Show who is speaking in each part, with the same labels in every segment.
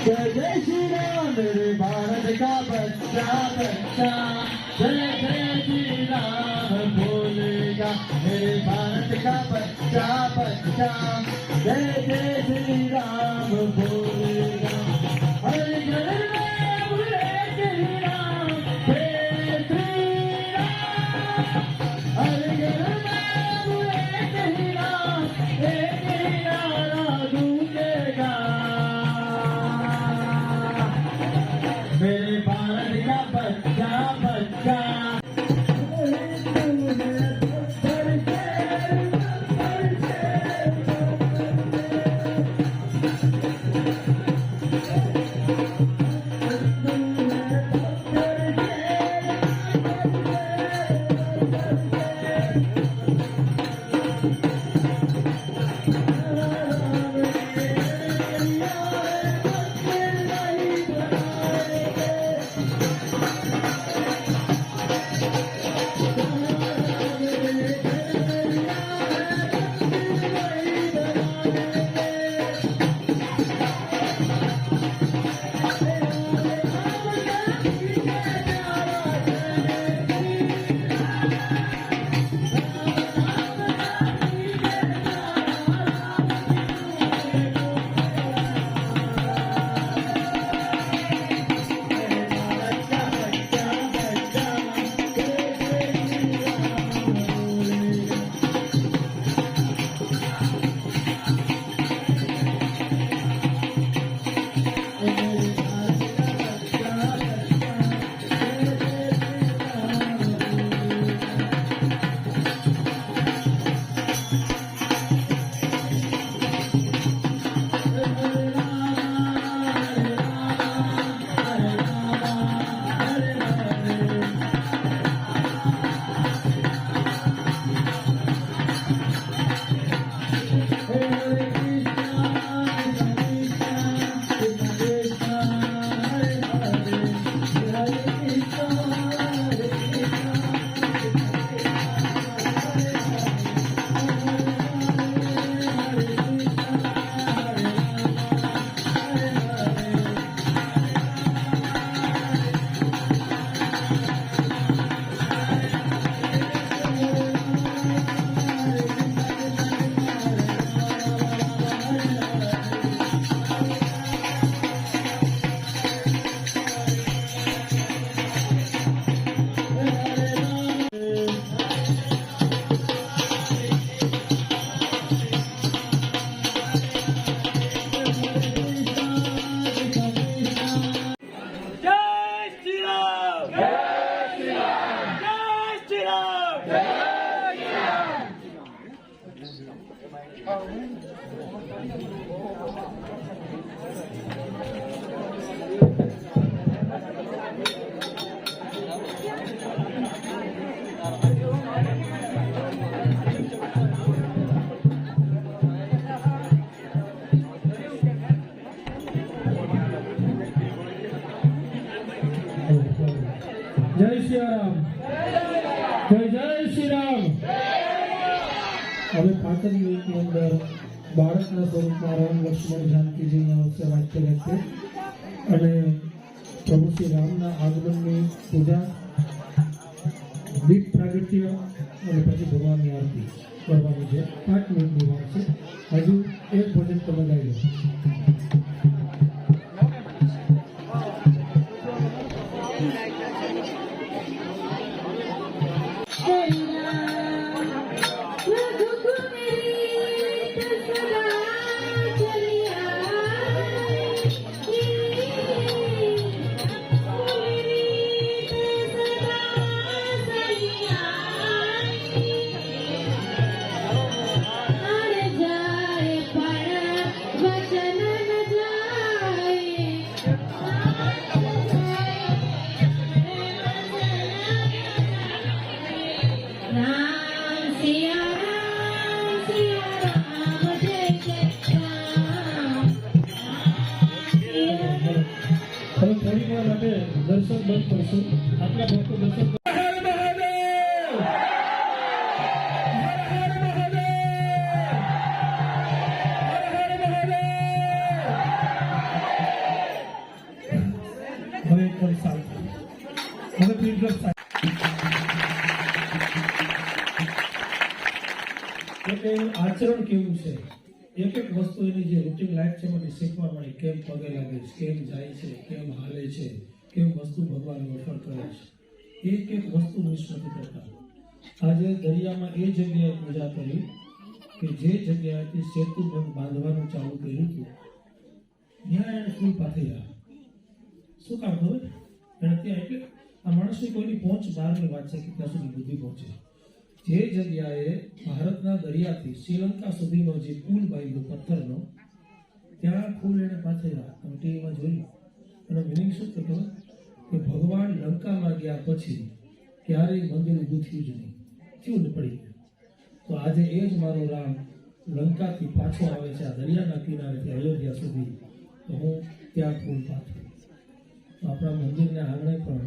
Speaker 1: जय श्री राम मेरे भारत का बच्चा बच्चा, जय जय श्री राम बोलेगा मेरे भारत का बच्चा बच्चा, जय जय श्री राम बोलेगा। हर घर में एक ही राम, जय श्री राम। हर घर में एक ही राम, एक ही नारा गूंजेगा मेरे भारत का बच्चा बच्चा। जय श्री राम, जय जय श्री राम। હવે પાંચમ મિનિટની અંદર બાળકના સ્વરૂપમાં રામ લક્ષ્મણ જાનકીજીના અવસર વાક્ય રહેશે અને પ્રભુ શ્રી રામના આગમનની પૂજા, દીપ પ્રાગટ્ય અને પછી ભગવાનની આરતી કરવાની છે। 5 મિનિટની વાત છે। હજુ એક ભજન તમે ગાઈ લો। દર્શક બંધ કરશું। આટલા ભક્તો દર્શક
Speaker 2: એટલે એનું આચરણ કેવું છે, એક એક વસ્તુ એની જે રૂટીન લાઈફ છે એમાંથી શીખવા મળી. કેમ પગે લાગે છે, કેમ જાય છે, કેમ હાલે છે, કેમ વસ્તુ ભગવાનને ઓફર કરે છે, એક એક વસ્તુ મિસ નથી કરતા. આજે દરિયામાં એ જગ્યાએ પૂજા કરી કે જે જગ્યાએથી સેતુ બંધ બાંધવાનું ચાલુ કર્યું હતું ત્યાં એને ફૂલ પાથર્યા. શું કામ ખબર? એને ત્યાં એટલે આ માણસની કોઈની પહોંચ બહારની વાત છે કે ત્યાં સુધી બુદ્ધિ પહોંચે. જે જગ્યાએ ભારતના દરિયાથી શ્રીલંકા સુધીનો જે પુલ બાંધ્યો પથ્થરનો, ત્યાં ફૂલ એને પાથર્યા. તમે ટીવીમાં જોયું. એનો મિનિંગ શું થતો કે ભગવાન લંકામાં ગયા પછી ક્યારેય મંદિર ઊભું થયું જ નહીં, થયું ને પડી ગયું. તો આજે એ જ મારો રામ લંકાથી પાછો આવે છે આ દરિયાના કિનારેથી અયોધ્યા સુધી, તો હું ત્યાં ફૂલ પાથરું. તો આપણા મંદિરને આંગણે પણ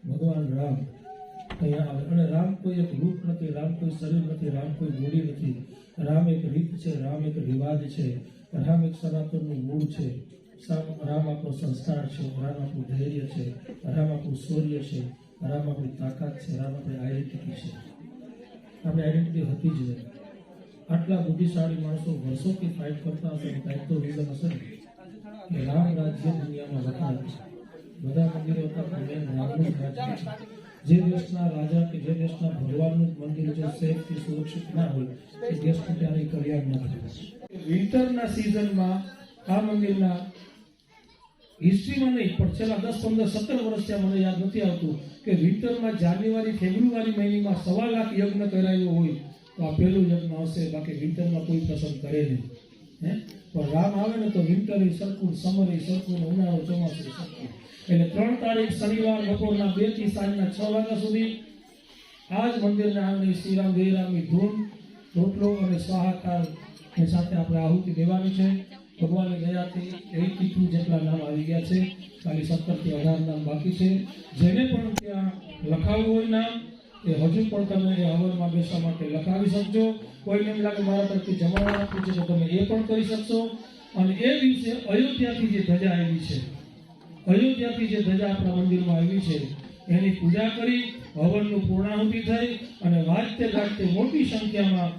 Speaker 2: ભગવાન રામ અહીંયા આવે. અને રામ કોઈ એક રૂપ નથી, રામ કોઈ શરીર નથી, રામ કોઈ બોડી નથી. રામ એક રીત છે, રામ એક રિવાજ છે, રામ એક સનાતનનું મૂળ છે, રામ આપણો સંસ્કાર છે, રામ આપણું ધૈર્ય છે, રામ આપણું શૌર્ય છે, રામ આપણી તાકાત છે, રામ આપણી આઈડેન્ટિટી છે. આપણી આઈડેન્ટિટી હતી જ નહીં. આટલા બુદ્ધિશાળી માણસો વર્ષોથી ફાઇટ કરતા હશે, કાંઈક તો રીઝન હશે ને કે રામ રાજ્ય દુનિયામાં વખણાય છે. બધા મંદિરો હતા પણ મેન રામનું જ રાજ્ય. જે દેશના રાજા કે જે દેશના ભગવાનનું મંદિર જો સેફથી સુરક્ષિત ના હોય એ દેશનું ત્યારે કલ્યાણ ન થાય. વિન્ટરના સિઝનમાં આ મંદિરના હિસ્ટ્રીમાં નહીં પણ છેલ્લા 10, 15, 17 વર્ષથી મને યાદ નથી આવતું કે વિન્ટરમાં જાન્યુઆરી ફેબ્રુઆરી મહિનામાં 1.25 લાખ યજ્ઞ કરાયો હોય તો આ પહેલું યજ્ઞ હશે. બાકી વિન્ટરમાં કોઈ પસંદ કરે નહીં. પણ રામ આવે ને તો વિન્ટર એ સરખું, સમર એ સરખું, ઉનાળો ચોમાસું સરખું. એટલે 3 તારીખ શનિવાર બપોરના 2 થી સાંજના 6 વાગ્યા સુધી આ જ મંદિરના આંગણે શ્રીરામ જયરામની ધૂન, રોટલો અને સ્વાહાકારની સાથે આપણે આહુતિ દેવાની છે. ભગવાનની દયાથી 82 જેટલા નામ આવી ગયા છે. ખાલી 17 થી 18 નામ બાકી છે. જેને પણ ત્યાં લખાવવું હોય નામ એ હજુ પણ તમે એ હવનમાં બેસવા માટે લખાવી શકજો. કોઈને એમ લાગે મારા તરફથી જમાવટ આપવું છે તો તમે એ પણ કરી શકશો. અને એ દિવસે અયોધ્યાથી જે ધજા આવી છે, અયોધ્યાથી જે ધજા આપણા મંદિરમાં આવી છે એની પૂજા કરી, હવનનું પૂર્ણાહુતિ થઈ અને વાજતે ગાજતે મોટી સંખ્યામાં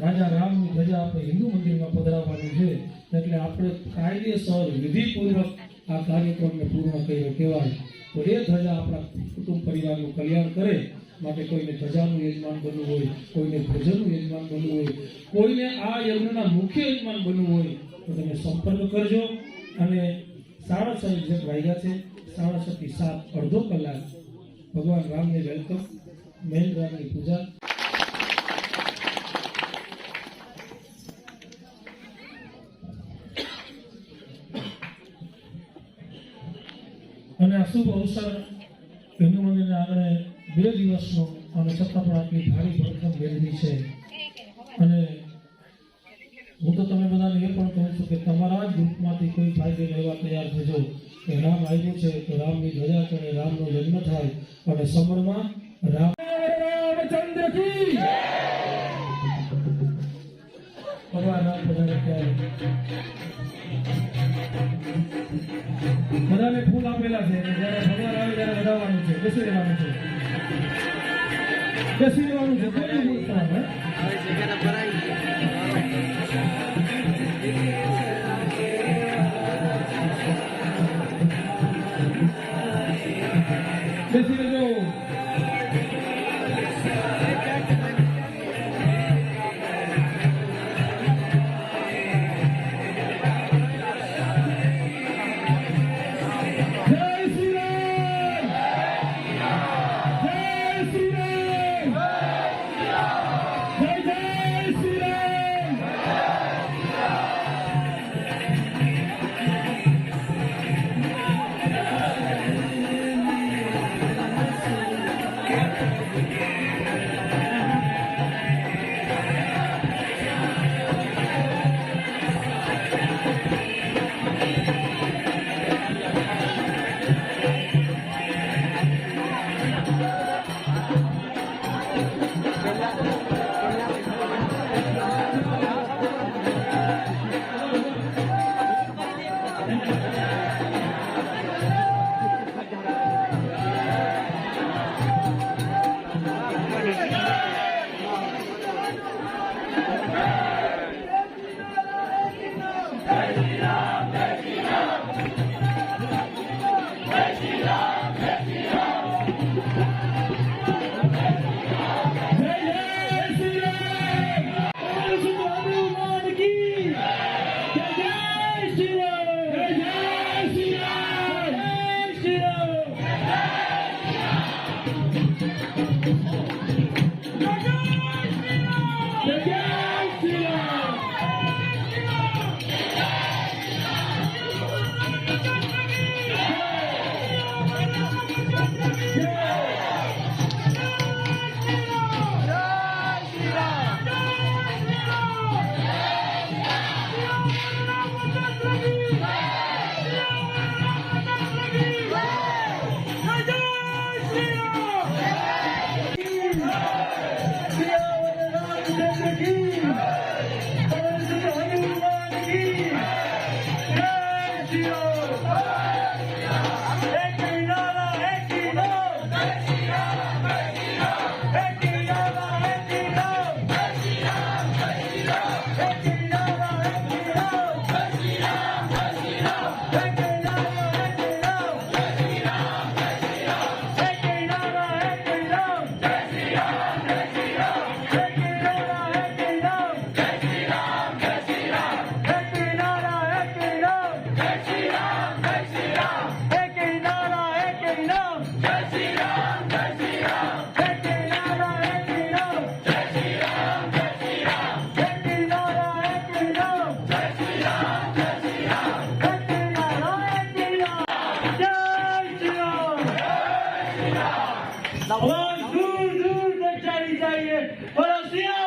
Speaker 2: રાજા રામની ધજા આપણે હિન્દુ મંદિરમાં પધરાવવાની છે. એટલે આપણે કાયદેસર વિધિપૂર્વક આ કાર્યક્રમને પૂર્ણ કર્યો કહેવાય. તો એ ધજા આપણા કુટુંબ પરિવારનું કલ્યાણ કરે માટે કોઈને ધજાનું યજમાન બનવું હોય, કોઈને ભોજનનું યજમાન બનવું હોય, કોઈને આ યજ્ઞના મુખ્ય યજમાન બનવું હોય તો તમે સંપર્ક કરજો. અને 6:30 એક્ઝેક્ટ વાગ્યા છે. 6:30 થી 7 અડધો કલાક ભગવાન રામને વેલકમ, મેન રામની પૂજા. અને આ શુભ અવસર હિન્દુ મંદિરના આંગણે 2 દિવસનો અને છતાં પણ આટલી ભારી ભરખમ મેળવી છે. અને હું તો તમે બધાને એ પણ કહું છું કે તમારા જ ગ્રુપમાંથી કોઈ ફાયદે લેવા તૈયાર થજો કે રામ આવ્યું છે તો રામની ધજા ચડે, રામનો જન્મ થાય અને સમરમાં રામચંદ્ર કી ભગવાન રામ બધાને ત્યારે બધાને ફૂલ આપેલા છે. જ્યારે ભગવાન આવે ત્યારે વધારવાનું છે, બેસી રહેવાનું છે, બેસી રહેવાનું છે. કોઈ નહીં થવાનું. બેસી રહેજો.
Speaker 1: चाहिए। बोलो सिया